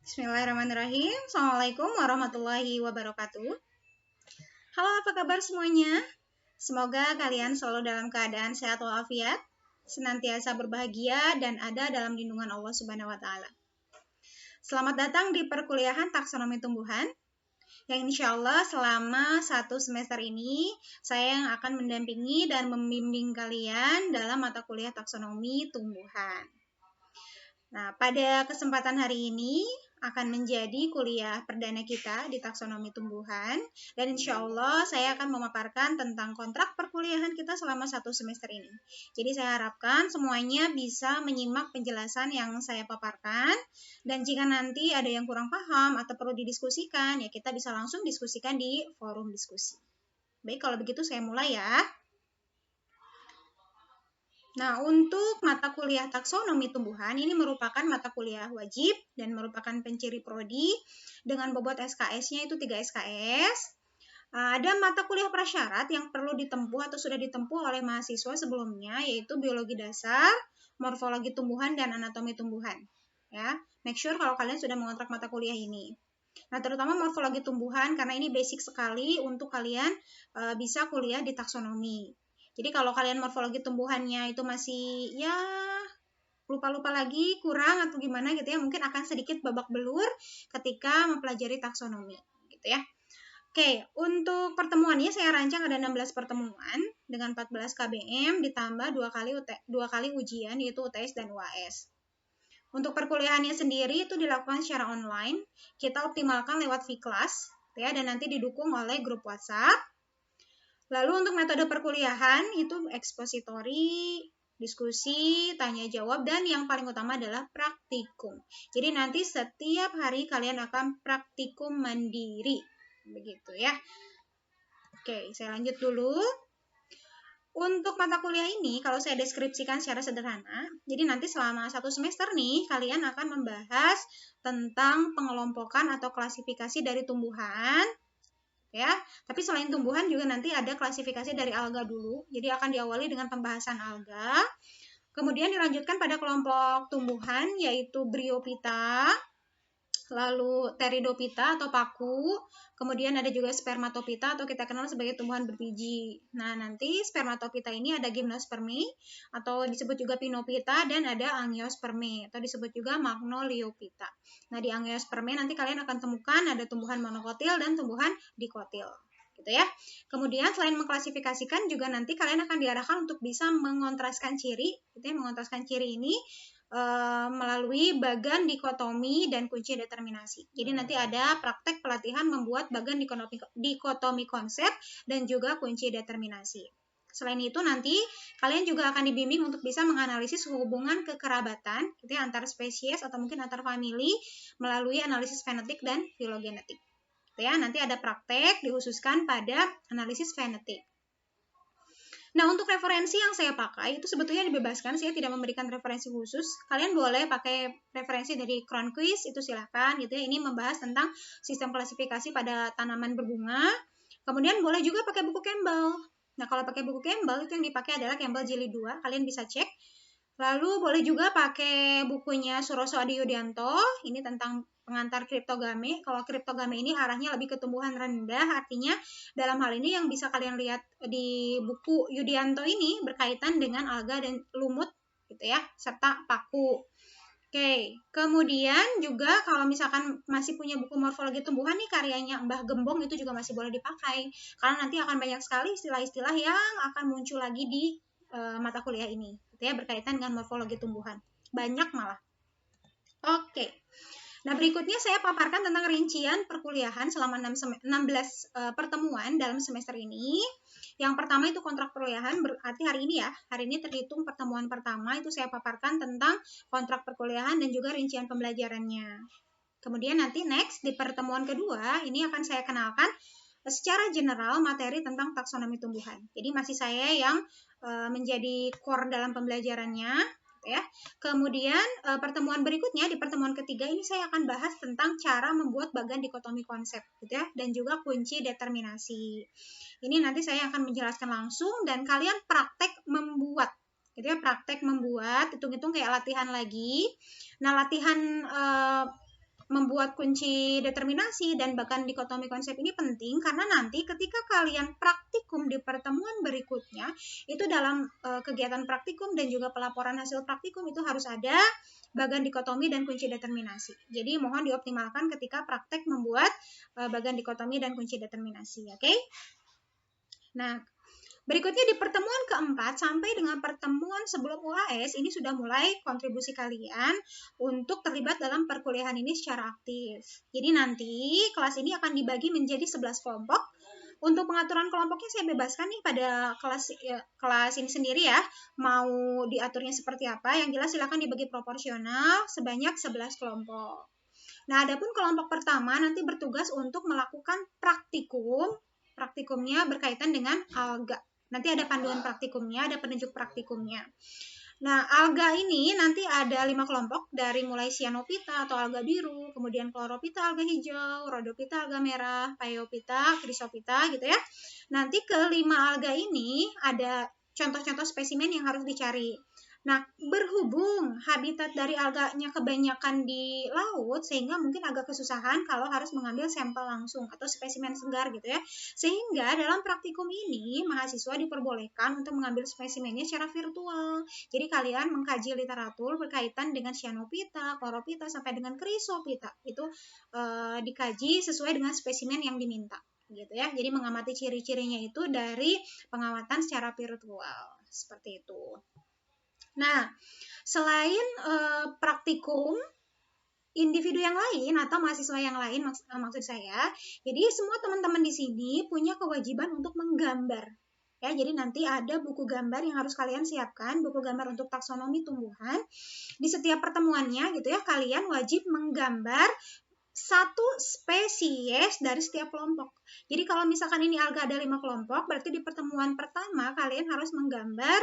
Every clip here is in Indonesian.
Bismillahirrahmanirrahim. Assalamualaikum warahmatullahi wabarakatuh. Halo, apa kabar semuanya? Semoga kalian selalu dalam keadaan sehat walafiat, senantiasa berbahagia, dan ada dalam lindungan Allah Subhanahu wa Ta'ala. Selamat datang di perkuliahan taksonomi tumbuhan, yang insya Allah selama 1 semester ini saya yang akan mendampingi dan membimbing kalian dalam mata kuliah taksonomi tumbuhan. Nah, pada kesempatan hari ini akan menjadi kuliah perdana kita di taksonomi tumbuhan, dan insya Allah saya akan memaparkan tentang kontrak perkuliahan kita selama 1 semester ini. Jadi saya harapkan semuanya bisa menyimak penjelasan yang saya paparkan, dan jika nanti ada yang kurang paham atau perlu didiskusikan, ya kita bisa langsung diskusikan di forum diskusi. Baik, kalau begitu saya mulai ya. Nah, untuk mata kuliah taksonomi tumbuhan, ini merupakan mata kuliah wajib dan merupakan penciri prodi dengan bobot SKS-nya itu 3 SKS. Ada mata kuliah prasyarat yang perlu ditempuh atau sudah ditempuh oleh mahasiswa sebelumnya, yaitu biologi dasar, morfologi tumbuhan, dan anatomi tumbuhan. Ya, make sure kalau kalian sudah mengontrak mata kuliah ini. Nah, terutama morfologi tumbuhan, karena ini basic sekali untuk kalian bisa kuliah di taksonomi. Jadi kalau kalian morfologi tumbuhannya itu masih ya lupa-lupa lagi, kurang atau gimana gitu ya, mungkin akan sedikit babak belur ketika mempelajari taksonomi gitu ya. Oke, untuk pertemuannya saya rancang ada 16 pertemuan dengan 14 KBM ditambah 2 kali ujian yaitu UTS dan UAS. Untuk perkuliahannya sendiri itu dilakukan secara online, kita optimalkan lewat vClass ya, dan nanti didukung oleh grup WhatsApp. Lalu untuk metode perkuliahan itu ekspositori, diskusi, tanya jawab, dan yang paling utama adalah praktikum. Jadi nanti setiap hari kalian akan praktikum mandiri. Begitu ya. Oke, saya lanjut dulu. Untuk mata kuliah ini, kalau saya deskripsikan secara sederhana, jadi nanti selama 1 semester nih, kalian akan membahas tentang pengelompokan atau klasifikasi dari tumbuhan, ya. Tapi selain tumbuhan juga nanti ada klasifikasi dari alga dulu. Jadi akan diawali dengan pembahasan alga. Kemudian dilanjutkan pada kelompok tumbuhan yaitu Bryophyta, lalu Pteridophyta atau paku, kemudian ada juga Spermatophyta atau kita kenal sebagai tumbuhan berbiji. Nah, nanti Spermatophyta ini ada Gymnospermae atau disebut juga Pinophyta, dan ada Angiospermae atau disebut juga Magnoliophyta. Nah, di Angiospermae nanti kalian akan temukan ada tumbuhan monokotil dan tumbuhan dikotil. Gitu ya. Kemudian selain mengklasifikasikan juga nanti kalian akan diarahkan untuk bisa mengontraskan ciri, gitu ya, mengontraskan ciri ini melalui bagan dikotomi dan kunci determinasi. Jadi nanti ada praktek pelatihan membuat bagan dikotomi konsep dan juga kunci determinasi. Selain itu nanti kalian juga akan dibimbing untuk bisa menganalisis hubungan kekerabatan gitu ya, antar spesies atau mungkin antar famili melalui analisis fenotik dan filogenetik. Gitu ya, nanti ada praktek dikhususkan pada analisis fenotik. Nah, untuk referensi yang saya pakai itu sebetulnya dibebaskan, saya tidak memberikan referensi khusus. Kalian boleh pakai referensi dari Cronquist, itu silahkan gitu ya. Ini membahas tentang sistem klasifikasi pada tanaman berbunga. Kemudian boleh juga pakai buku Campbell. Nah, kalau pakai buku Campbell itu yang dipakai adalah Campbell Jilid 2, kalian bisa cek. Lalu boleh juga pakai bukunya Suroso Adi Yudianto, ini tentang pengantar kriptogame. Kalau kriptogame ini arahnya lebih ke tumbuhan rendah, artinya dalam hal ini yang bisa kalian lihat di buku Yudianto ini berkaitan dengan alga dan lumut gitu ya, serta paku. Oke, kemudian juga kalau misalkan masih punya buku morfologi tumbuhan nih karyanya Mbah Gembong itu juga masih boleh dipakai, karena nanti akan banyak sekali istilah-istilah yang akan muncul lagi di mata kuliah ini, gitu ya, berkaitan dengan morfologi tumbuhan. Banyak malah. Oke. Nah, berikutnya saya paparkan tentang rincian perkuliahan selama 16 pertemuan dalam semester ini. Yang pertama itu kontrak perkuliahan, berarti hari ini ya. Hari ini terhitung pertemuan pertama, itu saya paparkan tentang kontrak perkuliahan dan juga rincian pembelajarannya. Kemudian nanti next, di pertemuan kedua, ini akan saya kenalkan secara general materi tentang taksonomi tumbuhan. Jadi masih saya yang menjadi core dalam pembelajarannya. Ya. Kemudian pertemuan berikutnya di pertemuan ketiga ini saya akan bahas tentang cara membuat bagan dikotomi konsep gitu ya, dan juga kunci determinasi. Ini nanti saya akan menjelaskan langsung dan kalian praktek membuat gitu ya, praktek membuat, hitung-hitung kayak latihan lagi. Nah, latihan membuat kunci determinasi dan bahkan dikotomi konsep ini penting karena nanti ketika kalian praktikum di pertemuan berikutnya, itu dalam kegiatan praktikum dan juga pelaporan hasil praktikum itu harus ada bagan dikotomi dan kunci determinasi. Jadi mohon dioptimalkan ketika praktek membuat bagan dikotomi dan kunci determinasi, oke? Nah, berikutnya di pertemuan keempat sampai dengan pertemuan sebelum UAS, ini sudah mulai kontribusi kalian untuk terlibat dalam perkuliahan ini secara aktif. Jadi nanti kelas ini akan dibagi menjadi 11 kelompok. Untuk pengaturan kelompoknya saya bebaskan nih pada kelas ini sendiri ya. Mau diaturnya seperti apa, yang jelas silakan dibagi proporsional sebanyak 11 kelompok. Nah, adapun kelompok pertama nanti bertugas untuk melakukan praktikum. Praktikumnya berkaitan dengan alga. Nanti ada panduan praktikumnya, ada penunjuk praktikumnya. Nah, alga ini nanti ada 5 kelompok dari mulai cyanophyta atau alga biru, kemudian chlorophyta alga hijau, rhodophyta alga merah, phaeophyta, chrysophyta gitu ya. Nanti kelima alga ini ada contoh-contoh spesimen yang harus dicari. Nah, berhubung habitat dari alganya kebanyakan di laut, sehingga mungkin agak kesusahan kalau harus mengambil sampel langsung atau spesimen segar gitu ya. Sehingga dalam praktikum ini, mahasiswa diperbolehkan untuk mengambil spesimennya secara virtual. Jadi kalian mengkaji literatur berkaitan dengan cyanophyta, chlorophyta, sampai dengan chrysophyta. Itu dikaji sesuai dengan spesimen yang diminta. Gitu ya. Jadi mengamati ciri-cirinya itu dari pengamatan secara virtual. Seperti itu. Nah, selain praktikum, individu yang lain atau mahasiswa yang lain maksud saya, jadi semua teman-teman di sini punya kewajiban untuk menggambar. Ya, jadi nanti ada buku gambar yang harus kalian siapkan, buku gambar untuk taksonomi tumbuhan. Di setiap pertemuannya gitu ya, kalian wajib menggambar satu spesies dari setiap kelompok. Jadi kalau misalkan ini alga ada 5 kelompok, berarti di pertemuan pertama kalian harus menggambar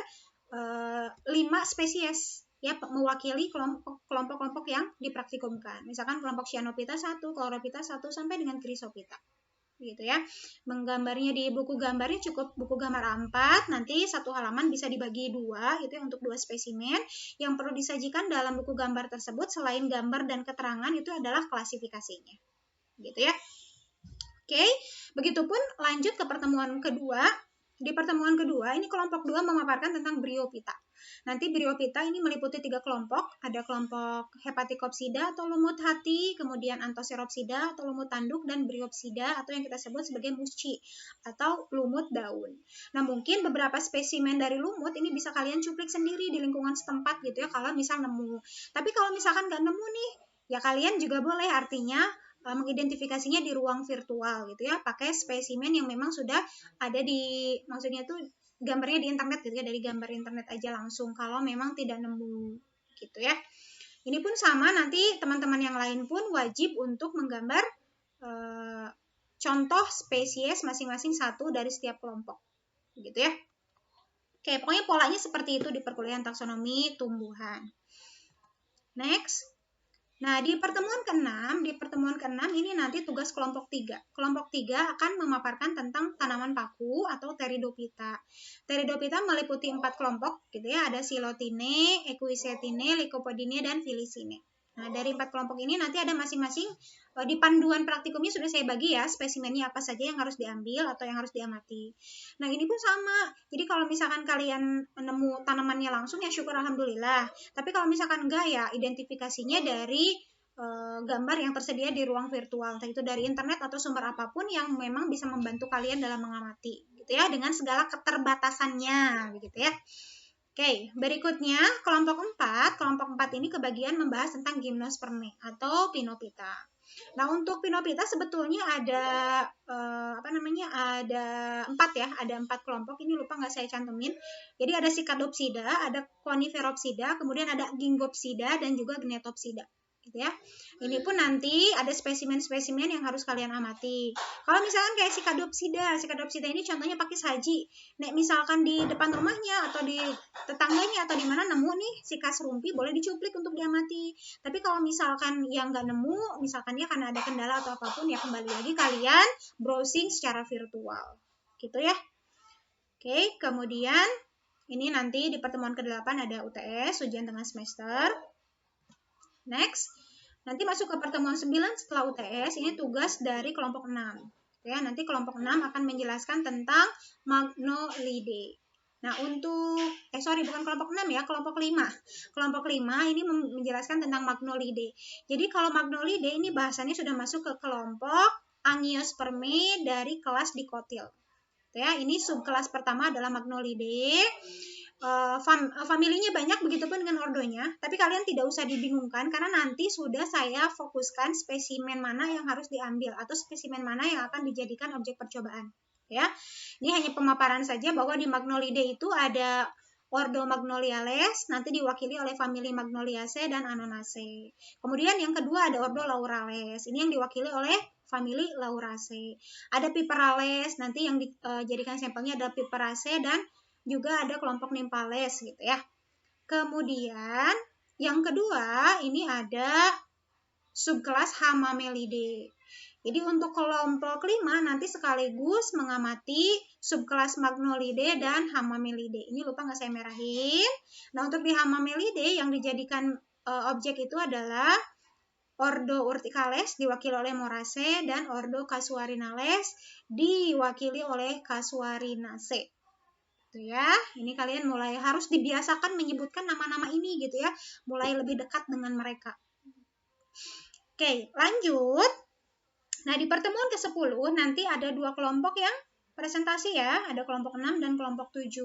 5 spesies ya, mewakili kelompok-kelompok yang dipraktikumkan. Misalkan kelompok cyanophyta 1, chlorophyta 1 sampai dengan chrysophyta. Gitu ya. Menggambarnya di buku gambarnya cukup buku gambar A4, nanti satu halaman bisa dibagi 2 gitu ya, untuk 2 spesimen. Yang perlu disajikan dalam buku gambar tersebut selain gambar dan keterangan itu adalah klasifikasinya. Gitu ya. Oke, begitupun lanjut ke pertemuan kedua. Di pertemuan kedua, ini kelompok 2 memaparkan tentang Bryophyta. Nanti Bryophyta ini meliputi 3 kelompok. Ada kelompok Hepaticopsida atau lumut hati, kemudian Anthoceropsida atau lumut tanduk, dan Bryopsida atau yang kita sebut sebagai musci atau lumut daun. Nah, mungkin beberapa spesimen dari lumut ini bisa kalian cuplik sendiri di lingkungan setempat gitu ya, kalau misal nemu. Tapi kalau misalkan nggak nemu nih, ya kalian juga boleh artinya mengidentifikasinya di ruang virtual gitu ya, pakai spesimen yang memang sudah ada di, maksudnya tuh gambarnya di internet gitu ya, dari gambar internet aja langsung kalau memang tidak nemu gitu ya. Ini pun sama, nanti teman-teman yang lain pun wajib untuk menggambar contoh spesies masing-masing satu dari setiap kelompok gitu ya. Oke, pokoknya polanya seperti itu di perkuliahan taksonomi tumbuhan. Next. Nah, di pertemuan ke-6 ini nanti tugas kelompok 3. Kelompok 3 akan memaparkan tentang tanaman paku atau Pteridophyta. Pteridophyta meliputi 4 kelompok gitu ya, ada Silotine, Equisetine, Lycopodine, dan Filicine. Nah, dari 4 kelompok ini nanti ada masing-masing di panduan praktikumnya sudah saya bagi ya, spesimennya apa saja yang harus diambil atau yang harus diamati. Nah, ini pun sama. Jadi kalau misalkan kalian nemu tanamannya langsung ya syukur alhamdulillah. Tapi kalau misalkan enggak ya identifikasinya dari gambar yang tersedia di ruang virtual, entah itu dari internet atau sumber apapun yang memang bisa membantu kalian dalam mengamati gitu ya, dengan segala keterbatasannya begitu ya. Oke, berikutnya kelompok 4. Kelompok 4 ini kebagian membahas tentang Gymnospermae atau Pinophyta. Nah, untuk Pinophyta sebetulnya ada ada 4 ya, ada 4 kelompok. Ini lupa nggak saya cantumin. Jadi ada Cicadopsida, ada Coniferopsida, kemudian ada Gingopsida dan juga Gnetopsida. Gitu ya. Ini pun nanti ada spesimen-spesimen yang harus kalian amati. Kalau misalkan kayak Cicadopsida ini contohnya pakai saji. Nek misalkan di depan rumahnya atau di tetangganya atau di mana nemu nih sikas rumpi, boleh dicuplik untuk diamati. Tapi kalau misalkan yang nggak nemu, misalkan ya karena ada kendala atau apapun, ya kembali lagi kalian browsing secara virtual. Gitu ya. Oke, kemudian ini nanti di pertemuan ke-8 ada UTS, ujian tengah semester. Next, Nanti masuk ke pertemuan 9 setelah UTS, ini tugas dari kelompok 6. Ya, nanti kelompok 6 akan menjelaskan tentang Magnolidae. Nah, untuk bukan kelompok 6 ya, kelompok 5. Kelompok 5 ini menjelaskan tentang Magnolidae. Jadi kalau Magnolidae ini bahasannya sudah masuk ke kelompok Angiospermae dari kelas Dicotyl. Ya, ini subkelas pertama adalah Magnolidae. Familinya banyak, begitupun dengan ordonya, tapi kalian tidak usah dibingungkan karena nanti sudah saya fokuskan spesimen mana yang harus diambil atau spesimen mana yang akan dijadikan objek percobaan. Ya, ini hanya pemaparan saja bahwa di Magnolidae itu ada ordo Magnoliales, nanti diwakili oleh famili Magnoliaceae dan Anonaceae. Kemudian yang kedua ada ordo Laurales, ini yang diwakili oleh famili Lauraceae. Ada Piperales, nanti yang dijadikan sampelnya ada Piperaceae dan juga ada kelompok Nymphales gitu ya. Kemudian yang kedua ini ada subkelas Hamamelidae. Jadi untuk kelompok 5 nanti sekaligus mengamati subkelas Magnolidae dan Hamamelidae. Ini lupa nggak saya merahin. Nah, untuk di Hamamelidae yang dijadikan objek itu adalah ordo Urticales diwakili oleh Moraceae dan ordo Casuarinales diwakili oleh Casuarinaceae. Gitu ya. Ini kalian mulai harus dibiasakan menyebutkan nama-nama ini gitu ya. Mulai lebih dekat dengan mereka. Oke, lanjut. Nah, di pertemuan ke-10 nanti ada 2 kelompok yang presentasi ya, ada kelompok 6 dan kelompok 7.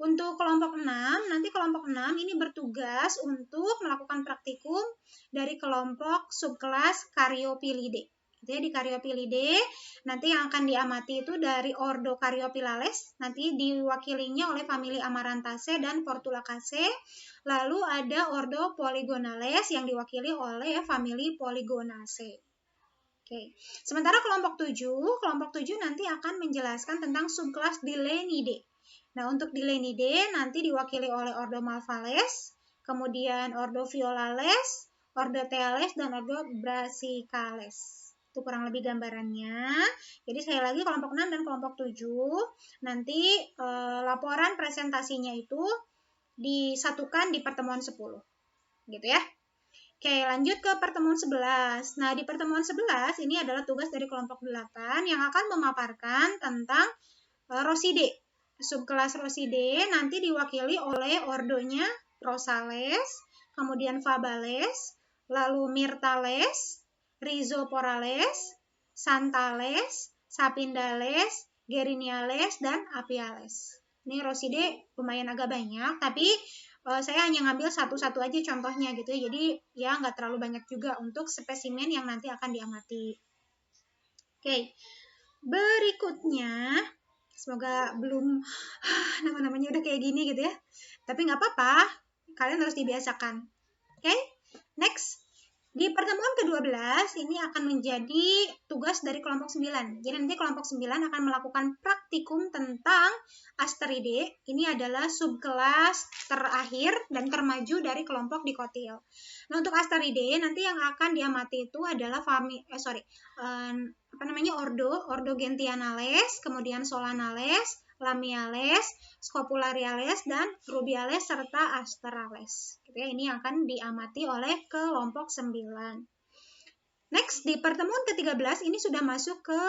Untuk kelompok 6, nanti kelompok 6 ini bertugas untuk melakukan praktikum dari kelompok subkelas Caryophyllaceae. Jadi di Caryophyllaceae nanti yang akan diamati itu dari ordo Caryophyllales, nanti diwakilinya oleh famili Amarantaceae dan Portulacaceae. Lalu ada ordo Polygonales yang diwakili oleh famili Polygonaceae. Oke. Sementara kelompok 7 nanti akan menjelaskan tentang subkelas Dilenidae. Nah, untuk Dilenidae nanti diwakili oleh ordo Malvales, kemudian ordo Violales, ordo Teales, dan ordo Brassicales. Itu kurang lebih gambarannya. Jadi sekali lagi kelompok 6 dan kelompok 7 nanti laporan presentasinya itu disatukan di pertemuan 10. Gitu ya. Oke, lanjut ke pertemuan 11. Nah, di pertemuan 11 ini adalah tugas dari kelompok 8 yang akan memaparkan tentang Rosidae. Subkelas Rosidae nanti diwakili oleh ordonya Rosales, kemudian Fabales, lalu Myrtales, Rhizoporales, Santales, Sapindales, Geriniales, dan Apiales. Ini Rosidae lumayan agak banyak, tapi saya hanya ngambil satu-satu aja contohnya gitu ya. Jadi ya nggak terlalu banyak juga untuk spesimen yang nanti akan diamati. Oke, berikutnya semoga belum nama-namanya udah kayak gini gitu ya. Tapi nggak apa-apa, kalian harus dibiasakan. Oke, next. Di pertemuan ke-12 ini akan menjadi tugas dari kelompok 9. Jadi nanti kelompok 9 akan melakukan praktikum tentang Asteridae. Ini adalah subkelas terakhir dan termaju dari kelompok Dicotyl. Nah, untuk Asteridae nanti yang akan diamati itu adalah ordo Gentianales, kemudian Solanales, Lamiales, Scopulariales, dan Rubiales, serta Asterales. Gitu ya, ini akan diamati oleh kelompok 9. Next, di pertemuan ke-13 ini sudah masuk ke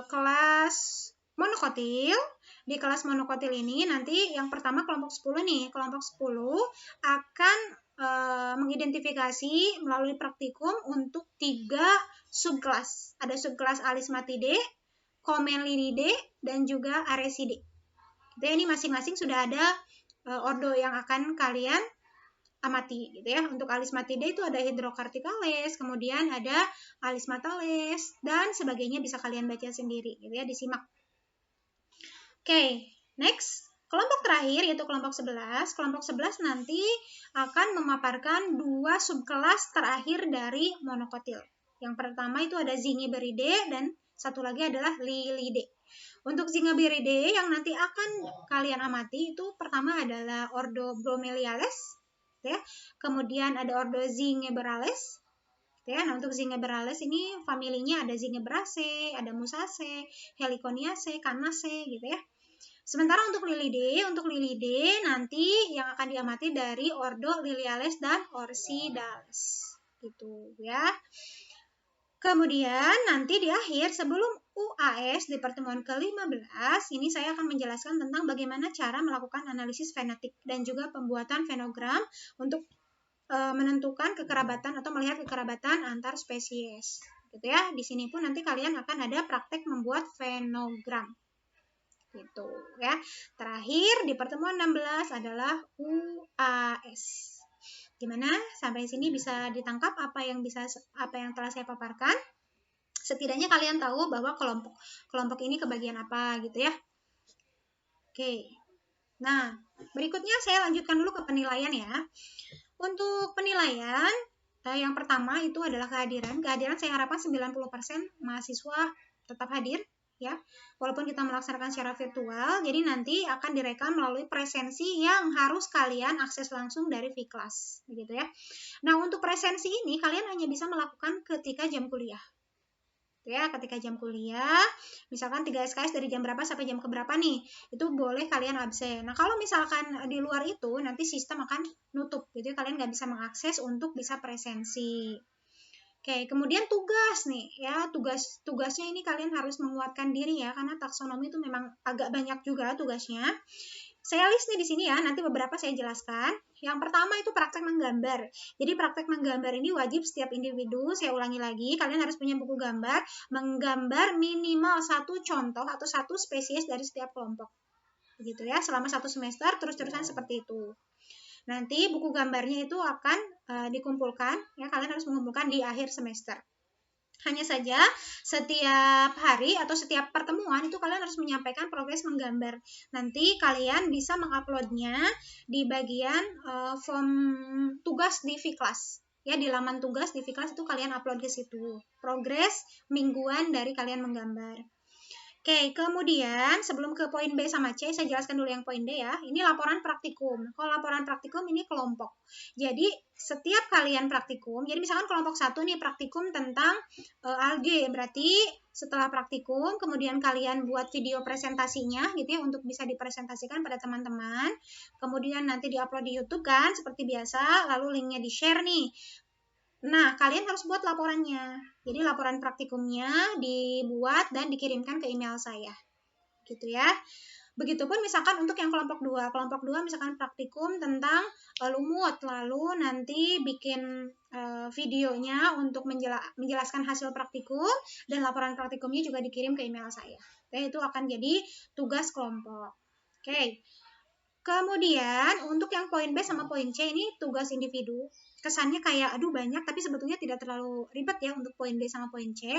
kelas monokotil. Di kelas monokotil ini nanti yang pertama kelompok 10 nih. Kelompok 10 akan mengidentifikasi melalui praktikum untuk 3 subkelas. Ada subkelas Alismatidae, Commelinidae, dan juga Arecidae. Gitu ya, ini masing-masing sudah ada ordo yang akan kalian amati gitu ya. Untuk Alismatidae itu ada Hydrocarticales, kemudian ada Alismatales dan sebagainya, bisa kalian baca sendiri gitu ya, disimak. Oke, next. Kelompok terakhir yaitu kelompok 11. Kelompok 11 nanti akan memaparkan 2 subkelas terakhir dari monokotil. Yang pertama itu ada Zingiberidae dan satu lagi adalah Lilidae. Untuk Zingiberidae yang nanti akan kalian amati itu pertama adalah ordo Bromeliales, ya. Kemudian ada ordo Zingiberales, ya. Nah, untuk Zingiberales ini familinya ada Zingiberaceae, ada Musaceae, Heliconiaceae, Canaceae gitu ya. Sementara untuk Lilidae nanti yang akan diamati dari ordo Liliales dan Orsidales. gitu ya. Kemudian nanti di akhir sebelum UAS di pertemuan ke-15 ini saya akan menjelaskan tentang bagaimana cara melakukan analisis fenotip dan juga pembuatan fenogram untuk menentukan kekerabatan atau melihat kekerabatan antar spesies. Gitu ya. Di sini pun nanti kalian akan ada praktek membuat fenogram. Gitu ya. Terakhir di pertemuan 16 adalah UAS. Gimana? Sampai sini bisa ditangkap apa yang telah saya paparkan? Setidaknya kalian tahu bahwa kelompok ini kebagian apa gitu ya. Oke. Nah, berikutnya saya lanjutkan dulu ke penilaian ya. Untuk penilaian yang pertama itu adalah kehadiran. Kehadiran saya harapkan 90% mahasiswa tetap hadir ya. Walaupun kita melaksanakan secara virtual, jadi nanti akan direkam melalui presensi yang harus kalian akses langsung dari Vkelas, begitu ya. Nah, untuk presensi ini kalian hanya bisa melakukan ketika jam kuliah. Ya, ketika jam kuliah, misalkan 3 SKS dari jam berapa sampai jam keberapa nih, itu boleh kalian absen. Nah, kalau misalkan di luar itu, nanti sistem akan nutup, jadi kalian nggak bisa mengakses untuk bisa presensi. Oke, kemudian tugas nih, ya tugasnya ini kalian harus menguatkan diri ya, karena taksonomi itu memang agak banyak juga tugasnya. Saya list nih di sini ya, nanti beberapa saya jelaskan. Yang pertama itu praktek menggambar. Jadi praktek menggambar ini wajib setiap individu, saya ulangi lagi, kalian harus punya buku gambar, menggambar minimal satu contoh atau satu spesies dari setiap kelompok. Begitu ya, selama 1 semester terus-terusan seperti itu. Nanti buku gambarnya itu akan dikumpulkan, ya kalian harus mengumpulkan di akhir semester. Hanya saja setiap hari atau setiap pertemuan itu kalian harus menyampaikan progres menggambar. Nanti kalian bisa menguploadnya di bagian form tugas di Vkelas. Ya, di laman tugas di Vkelas itu kalian upload ke situ. Progres mingguan dari kalian menggambar. Oke, kemudian sebelum ke poin B sama C, saya jelaskan dulu yang poin D ya. Ini laporan praktikum. Kalau laporan praktikum ini kelompok. Jadi setiap kalian praktikum, jadi misalkan kelompok 1 nih praktikum tentang alge, berarti setelah praktikum, kemudian kalian buat video presentasinya gitu ya, untuk bisa dipresentasikan pada teman-teman. Kemudian nanti diupload di YouTube kan, seperti biasa, lalu linknya di-share nih. Nah, kalian harus buat laporannya. Jadi laporan praktikumnya dibuat dan dikirimkan ke email saya. Gitu ya. Begitupun misalkan untuk yang kelompok 2. Kelompok 2 misalkan praktikum tentang lumut. Lalu nanti bikin videonya untuk menjelaskan hasil praktikum. Dan laporan praktikumnya juga dikirim ke email saya. Oke, itu akan jadi tugas kelompok. Oke. Kemudian untuk yang poin B sama poin C ini tugas individu. Kesannya kayak aduh banyak, tapi sebetulnya tidak terlalu ribet ya untuk poin B sama poin C.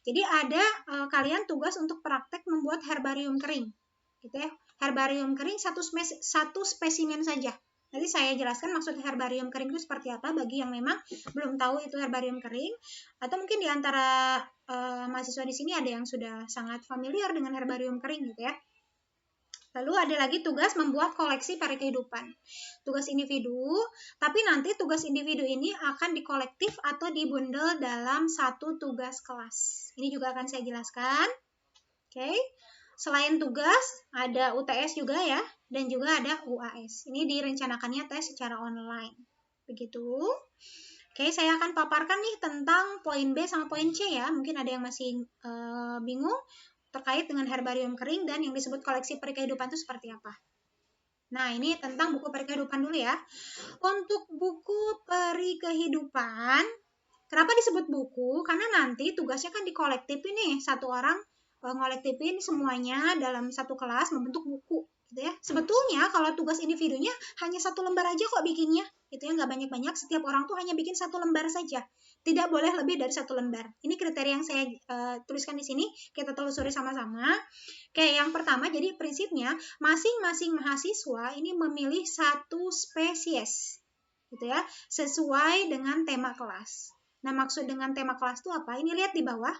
Jadi ada kalian tugas untuk praktek membuat herbarium kering. Gitu ya. Herbarium kering satu spesimen saja. Nanti saya jelaskan maksud herbarium kering itu seperti apa bagi yang memang belum tahu itu herbarium kering, atau mungkin di antara mahasiswa di sini ada yang sudah sangat familiar dengan herbarium kering gitu ya. Lalu ada lagi tugas membuat koleksi peri kehidupan. Tugas individu, tapi nanti tugas individu ini akan dikolektif atau dibundel dalam satu tugas kelas. Ini juga akan saya jelaskan. Oke. Selain tugas, ada UTS juga ya, dan juga ada UAS. Ini direncanakannya tes secara online. Begitu. Oke, saya akan paparkan nih tentang poin B sama poin C ya. Mungkin ada yang masih bingung terkait dengan herbarium kering dan yang disebut koleksi peri kehidupan itu seperti apa. Nah, ini tentang buku peri kehidupan dulu ya. Untuk buku peri kehidupan, kenapa disebut buku? Karena nanti tugasnya kan dikolektif ini, satu orang ngolektifin semuanya dalam satu kelas membentuk buku. Gitu ya. Sebetulnya kalau tugas individunya hanya satu lembar aja kok bikinnya. Gitu ya, nggak banyak-banyak. Setiap orang tuh hanya bikin satu lembar saja. Tidak boleh lebih dari satu lembar. Ini kriteria yang saya tuliskan di sini. Kita telusuri sama-sama. Oke, yang pertama, jadi prinsipnya masing-masing mahasiswa ini memilih satu spesies. Gitu ya, sesuai dengan tema kelas. Nah, maksud dengan tema kelas itu apa? Ini lihat di bawah.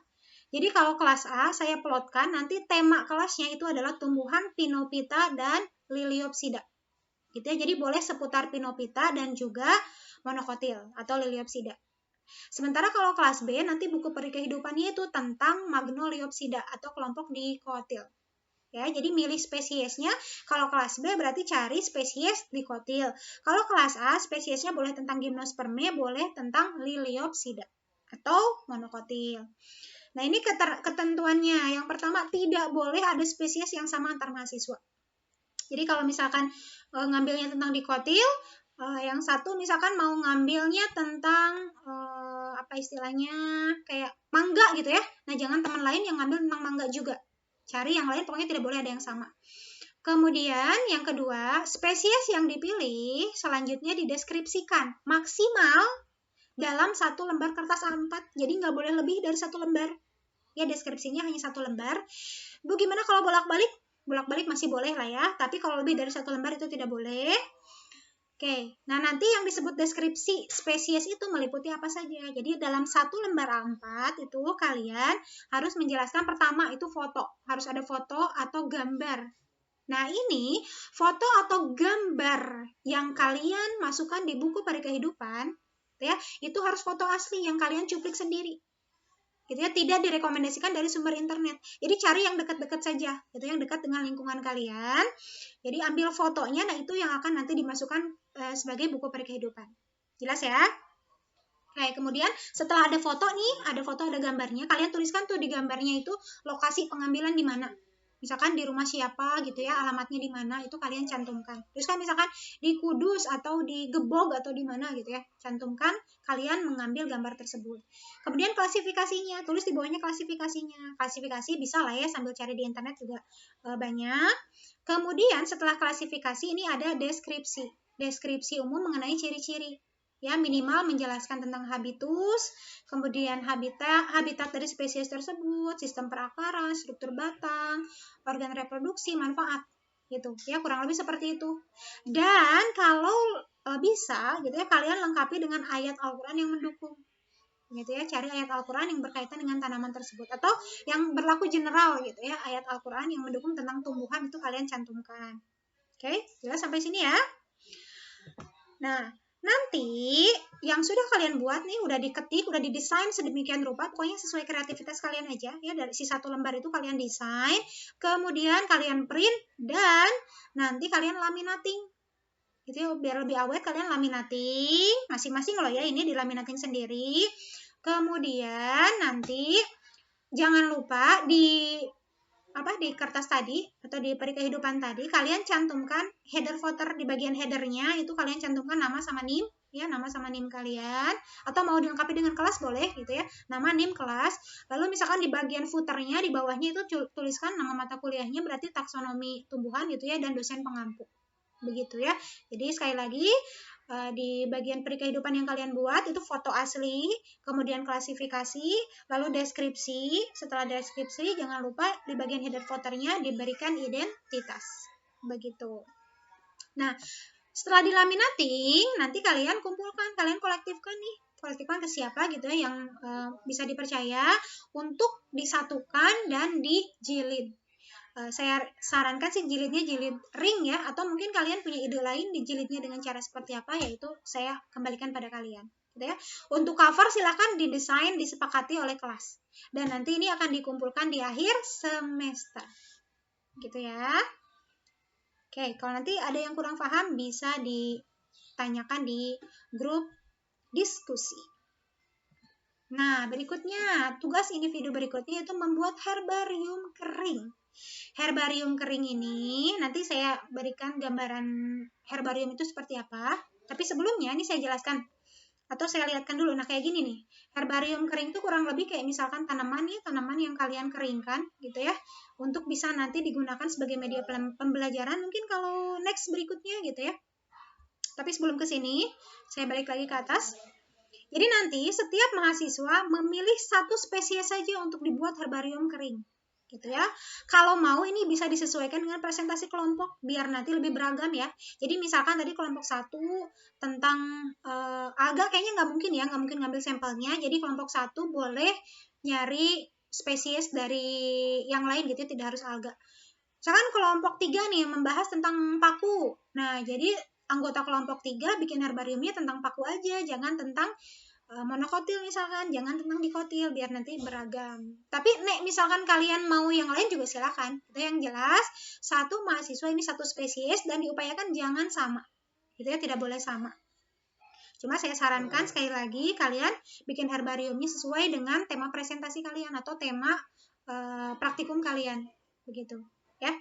Jadi kalau kelas A, saya plotkan nanti tema kelasnya itu adalah tumbuhan Pinophyta dan Liliopsida. Gitu ya, jadi boleh seputar Pinophyta dan juga monokotil atau Liliopsida. Sementara kalau kelas B, nanti buku peri kehidupannya itu tentang Magnoliopsida atau kelompok dikotil. Ya, jadi milih spesiesnya. Kalau kelas B berarti cari spesies dikotil. Kalau kelas A spesiesnya boleh tentang gimnosperme, boleh tentang Liliopsida atau monokotil. Nah, ini ketentuannya. Yang pertama, tidak boleh ada spesies yang sama antar mahasiswa. Jadi kalau misalkan ngambilnya tentang dikotil, yang satu misalkan mau ngambilnya tentang apa istilahnya kayak mangga gitu ya. Nah, jangan teman lain yang ngambil tentang mangga juga. Cari yang lain, pokoknya tidak boleh ada yang sama. Kemudian yang kedua, spesies yang dipilih selanjutnya dideskripsikan maksimal dalam 1 lembar kertas A4. Jadi nggak boleh lebih dari 1 lembar. Ya, deskripsinya hanya 1 lembar. Bu, gimana kalau bolak-balik? Bolak-balik masih boleh lah ya, tapi kalau lebih dari 1 lembar itu tidak boleh. Oke, nah nanti yang disebut deskripsi spesies itu meliputi apa saja. Jadi dalam 1 lembar A4 itu kalian harus menjelaskan pertama itu foto. Harus ada foto atau gambar. Nah ini foto atau gambar yang kalian masukkan di buku Peri Kehidupan, ya, itu harus foto asli yang kalian cuplik sendiri. Gitu ya, tidak direkomendasikan dari sumber internet. Jadi cari yang dekat-dekat saja, gitu, yang dekat dengan lingkungan kalian. Jadi ambil fotonya, nah itu yang akan nanti dimasukkan sebagai buku Peri Kehidupan. Jelas ya? Oke, kemudian setelah ada foto nih, ada foto, ada gambarnya, kalian tuliskan tuh di gambarnya itu lokasi pengambilan di mana. Misalkan di rumah siapa gitu ya, alamatnya di mana, itu kalian cantumkan. Terus kan misalkan di Kudus atau di Gebog atau di mana gitu ya, cantumkan kalian mengambil gambar tersebut. Kemudian klasifikasinya, tulis di bawahnya klasifikasinya. Klasifikasi bisa lah ya, sambil cari di internet juga banyak. Kemudian setelah klasifikasi ini ada deskripsi. Deskripsi umum mengenai ciri-ciri. Ya, minimal menjelaskan tentang habitus, kemudian habitat dari spesies tersebut, sistem perakaran, struktur batang, organ reproduksi, manfaat, gitu ya, kurang lebih seperti itu. Dan kalau bisa gitu ya, kalian lengkapi dengan ayat Al-Quran yang mendukung, gitu ya, cari ayat Al-Quran yang berkaitan dengan tanaman tersebut atau yang berlaku general gitu ya, ayat Al-Quran yang mendukung tentang tumbuhan itu kalian cantumkan. Oke, jelas sampai sini ya. Nah, nanti yang sudah kalian buat nih, udah diketik, udah didesain sedemikian rupa, pokoknya sesuai kreativitas kalian aja ya, dari si 1 lembar itu kalian desain, kemudian kalian print, dan nanti kalian laminating. Gitu ya, biar lebih awet kalian laminating, masing-masing loh ya, ini dilaminating sendiri. Kemudian nanti jangan lupa di kertas tadi atau di Peri Kehidupan tadi kalian cantumkan header footer. Di bagian headernya itu kalian cantumkan nama sama NIM ya, nama sama NIM kalian, atau mau dilengkapi dengan kelas boleh gitu ya, nama, NIM, kelas. Lalu misalkan di bagian footernya di bawahnya itu tuliskan nama mata kuliahnya, berarti taksonomi tumbuhan gitu ya, dan dosen pengampu, begitu ya. Jadi sekali lagi di bagian Peri Kehidupan yang kalian buat itu foto asli, kemudian klasifikasi, lalu deskripsi. Setelah deskripsi jangan lupa di bagian header footernya diberikan identitas, begitu. Nah, setelah dilaminating nanti kalian kumpulkan, kalian kolektifkan ke siapa gitu ya, yang bisa dipercaya untuk disatukan dan dijilid. Saya sarankan sih jilidnya jilid ring ya, atau mungkin kalian punya ide lain dijilidnya dengan cara seperti apa, yaitu saya kembalikan pada kalian gitu ya. Untuk cover silahkan didesain, disepakati oleh kelas, dan nanti ini akan dikumpulkan di akhir semester gitu ya. Oke, kalau nanti ada yang kurang paham bisa ditanyakan di grup diskusi. Nah, berikutnya tugas individu berikutnya itu membuat herbarium kering. Herbarium kering ini nanti saya berikan gambaran herbarium itu seperti apa. Tapi sebelumnya ini saya jelaskan atau saya lihatkan dulu. Nah, kayak gini nih. Herbarium kering itu kurang lebih kayak misalkan tanaman yang kalian keringkan gitu ya, untuk bisa nanti digunakan sebagai media pembelajaran mungkin kalau next berikutnya gitu ya. Tapi sebelum ke sini, saya balik lagi ke atas. Jadi nanti setiap mahasiswa memilih 1 spesies saja untuk dibuat herbarium kering. Gitu ya. Kalau mau ini bisa disesuaikan dengan presentasi kelompok biar nanti lebih beragam ya. Jadi misalkan tadi kelompok 1 tentang alga kayaknya nggak mungkin ngambil sampelnya. Jadi kelompok 1 boleh nyari spesies dari yang lain gitu, tidak harus alga. Misalkan kelompok 3 nih membahas tentang paku. Nah, jadi anggota kelompok 3 bikin herbariumnya tentang paku aja, jangan tentang monokotil misalkan, jangan tentang dikotil biar nanti beragam. Tapi misalkan kalian mau yang lain juga silakan. Itu yang jelas satu mahasiswa ini satu spesies dan diupayakan jangan sama. Gitu ya, tidak boleh sama. Cuma saya sarankan sekali lagi kalian bikin herbariumnya sesuai dengan tema presentasi kalian atau tema praktikum kalian. Begitu ya.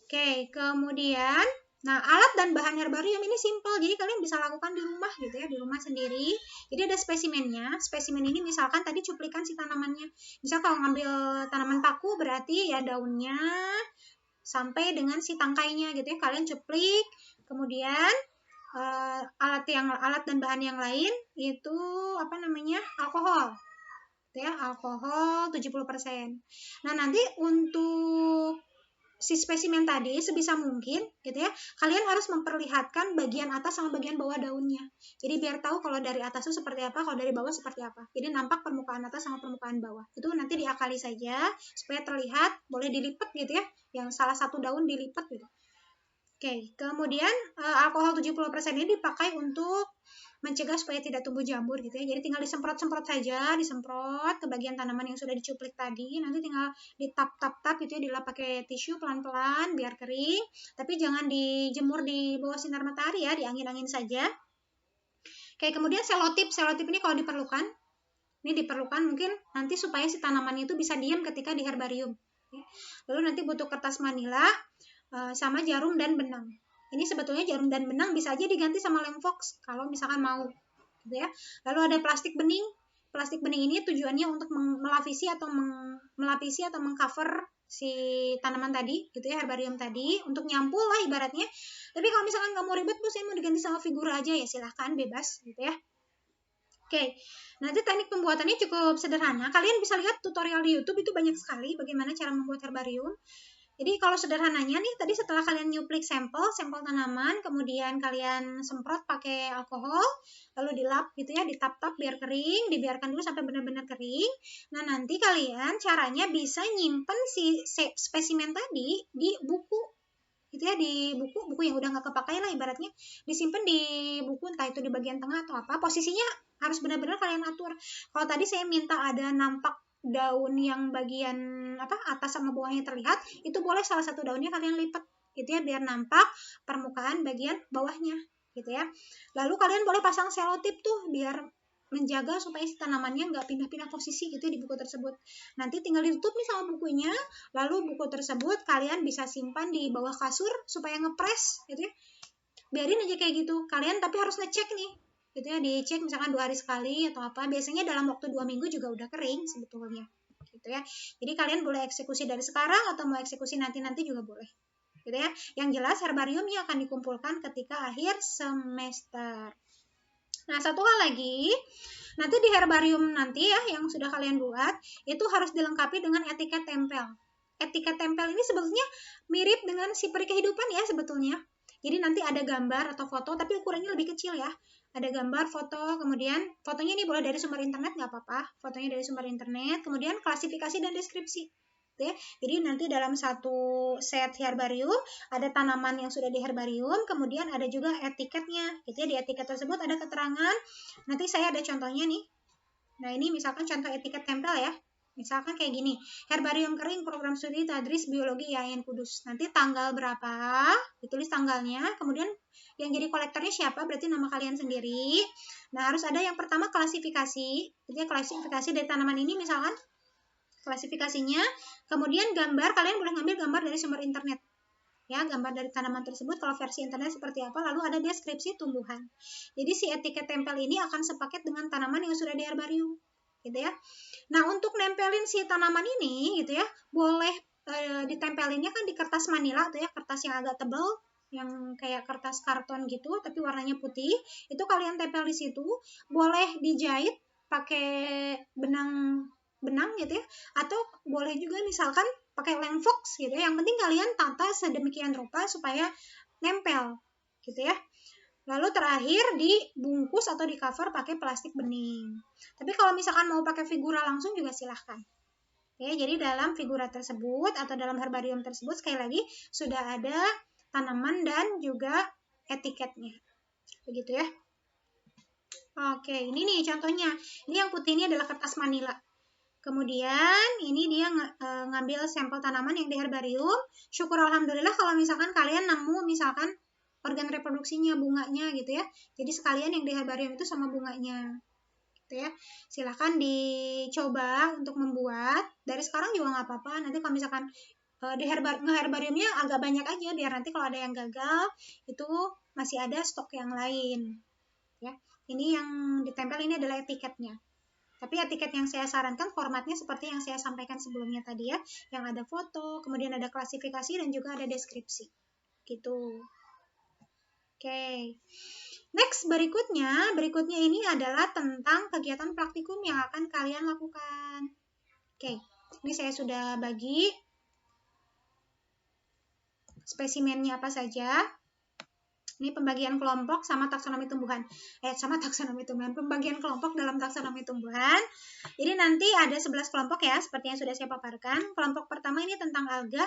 Oke, kemudian nah, alat dan bahan herbarium ini simple, jadi kalian bisa lakukan di rumah gitu ya, di rumah sendiri. Jadi ada spesimennya, spesimen ini misalkan tadi cuplikan si tanamannya. Misal kalau ngambil tanaman paku berarti ya daunnya sampai dengan si tangkainya gitu ya, kalian cuplik. Kemudian alat dan bahan yang lain itu alkohol. Gitu ya, alkohol 70%. Nah, nanti untuk si spesimen tadi sebisa mungkin gitu ya, kalian harus memperlihatkan bagian atas sama bagian bawah daunnya. Jadi biar tahu kalau dari atas itu seperti apa, kalau dari bawah seperti apa. Jadi nampak permukaan atas sama permukaan bawah. Itu nanti diakali saja supaya terlihat, boleh dilipat gitu ya. Yang salah satu daun dilipat gitu. Oke, kemudian alkohol 70% ini dipakai untuk mencegah supaya tidak tumbuh jamur gitu ya. Jadi tinggal disemprot-semprot saja, disemprot ke bagian tanaman yang sudah dicuplik tadi. Nanti tinggal ditap-tap-tap gitu ya, dilap pakai tisu pelan-pelan biar kering. Tapi jangan dijemur di bawah sinar matahari ya, diangin-angin saja. Oke, kemudian selotip. Selotip ini kalau diperlukan, ini diperlukan mungkin nanti supaya si tanaman itu bisa diam ketika di herbarium. Lalu nanti butuh kertas manila, sama jarum dan benang. Ini sebetulnya jarum dan benang bisa aja diganti sama lem fox kalau misalkan mau, gitu ya. Lalu ada plastik bening. Plastik bening ini tujuannya untuk melapisi atau mengcover si tanaman tadi, gitu ya, herbarium tadi, untuk nyampul lah ibaratnya. Tapi kalau misalkan nggak mau ribet, Bu, saya mau diganti sama figura aja ya, silahkan, bebas, gitu ya. Oke, nanti teknik pembuatannya cukup sederhana. Kalian bisa lihat tutorial di YouTube, itu banyak sekali bagaimana cara membuat herbarium. Jadi kalau sederhananya nih, tadi setelah kalian nyuplik sampel tanaman, kemudian kalian semprot pakai alkohol, lalu dilap gitu ya, ditap-tap biar kering, dibiarkan dulu sampai benar-benar kering. Nah, nanti kalian caranya bisa nyimpen si spesimen tadi di buku, gitu ya, di buku yang udah nggak kepakai lah ibaratnya, disimpan di buku, entah itu di bagian tengah atau apa, posisinya harus benar-benar kalian atur. Kalau tadi saya minta ada nampak daun yang bagian atas sama bawahnya terlihat, itu boleh salah satu daunnya kalian lipat gitu ya, biar nampak permukaan bagian bawahnya gitu ya. Lalu kalian boleh pasang selotip tuh biar menjaga supaya si tanamannya nggak pindah-pindah posisi gitu ya di buku tersebut. Nanti tinggal ditutup nih sama bukunya, lalu buku tersebut kalian bisa simpan di bawah kasur supaya ngepres gitu ya. Biarin aja kayak gitu. Kalian tapi harus ngecek nih gitu ya, dicek misalkan 2 hari sekali atau apa. Biasanya dalam waktu 2 minggu juga udah kering sebetulnya gitu ya. Jadi kalian boleh eksekusi dari sekarang atau mau eksekusi nanti juga boleh gitu ya. Yang jelas herbariumnya akan dikumpulkan ketika akhir semester. Nah, satu hal lagi, nanti di herbarium nanti ya yang sudah kalian buat itu harus dilengkapi dengan etiket tempel. Etiket tempel ini sebetulnya mirip dengan si peri kehidupan ya sebetulnya. Jadi nanti ada gambar atau foto, tapi ukurannya lebih kecil ya. Ada gambar, foto, kemudian fotonya ini boleh dari sumber internet, nggak apa-apa. Fotonya dari sumber internet, kemudian klasifikasi dan deskripsi. Ya. Jadi nanti dalam satu set herbarium ada tanaman yang sudah di herbarium, kemudian ada juga etiketnya. Gitu ya, di etiket tersebut ada keterangan. Nanti saya ada contohnya nih. Nah, ini misalkan contoh etiket tempel ya. Misalkan kayak gini, herbarium kering program studi tadris biologi IAIN Kudus. Nanti tanggal berapa, ditulis tanggalnya, kemudian yang jadi kolektornya siapa, berarti nama kalian sendiri. Nah, harus ada yang pertama klasifikasi, jadi klasifikasi dari tanaman ini misalkan, klasifikasinya, kemudian gambar, kalian boleh ngambil gambar dari sumber internet. Ya, gambar dari tanaman tersebut, kalau versi internet seperti apa, lalu ada deskripsi tumbuhan. Jadi si etiket tempel ini akan sepaket dengan tanaman yang sudah di herbarium. Gitu ya. Nah, untuk nempelin si tanaman ini gitu ya, boleh ditempelinnya kan di kertas manila tuh ya, kertas yang agak tebal, yang kayak kertas karton gitu tapi warnanya putih. Itu kalian tempel di situ, boleh dijahit pakai benang gitu ya, atau boleh juga misalkan pakai lem fox gitu ya. Yang penting kalian tata sedemikian rupa supaya nempel gitu ya. Lalu terakhir dibungkus atau di cover pakai plastik bening. Tapi kalau misalkan mau pakai figura langsung juga silahkan. Oke, jadi dalam figura tersebut atau dalam herbarium tersebut sekali lagi sudah ada tanaman dan juga etiketnya. Begitu ya. Oke, ini nih contohnya. Ini yang putih ini adalah kertas manila. Kemudian ini dia ngambil sampel tanaman yang di herbarium. Syukur alhamdulillah kalau misalkan kalian nemu misalkan organ reproduksinya, bunganya gitu ya. Jadi sekalian yang di herbarium itu sama bunganya. Gitu ya. Silahkan dicoba untuk membuat. Dari sekarang juga nggak apa-apa. Nanti kalau misalkan di herbariumnya agak banyak aja biar nanti kalau ada yang gagal itu masih ada stok yang lain. Ya. Ini yang ditempel ini adalah etiketnya. Tapi etiket yang saya sarankan formatnya seperti yang saya sampaikan sebelumnya tadi ya, yang ada foto, kemudian ada klasifikasi dan juga ada deskripsi. Gitu. Oke. Next, berikutnya ini adalah tentang kegiatan praktikum yang akan kalian lakukan. Oke. Ini saya sudah bagi spesimennya apa saja. Ini pembagian kelompok sama taksonomi tumbuhan. Pembagian kelompok dalam taksonomi tumbuhan. Jadi nanti ada 11 kelompok ya, seperti yang sudah saya paparkan. Kelompok pertama ini tentang alga.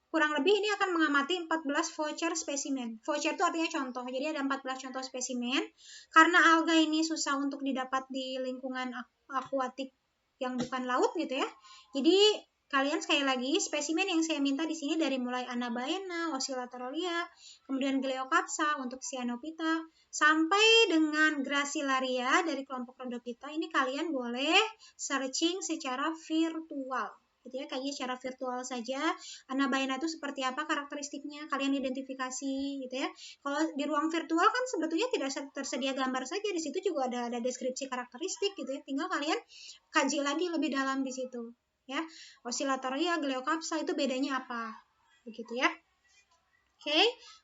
Kurang lebih ini akan mengamati 14 voucher spesimen. Voucher itu artinya contoh. Jadi ada 14 contoh spesimen. Karena alga ini susah untuk didapat di lingkungan akuatik yang bukan laut gitu ya. Jadi kalian sekali lagi spesimen yang saya minta di sini dari mulai Anabaena, Oscillatoria, kemudian Gleocapsa untuk Cyanophyta sampai dengan Gracilaria dari kelompok Rhodophyta. Ini kalian boleh searching secara virtual. Gitu ya, kayaknya secara virtual saja Anabaena itu seperti apa karakteristiknya, kalian identifikasi gitu ya. Kalau di ruang virtual kan sebetulnya tidak tersedia gambar saja, di situ juga ada deskripsi karakteristik gitu ya. Tinggal kalian kaji lagi lebih dalam di situ ya. Oscillatoria, Gleocapsa itu bedanya apa? Begitu ya. Oke,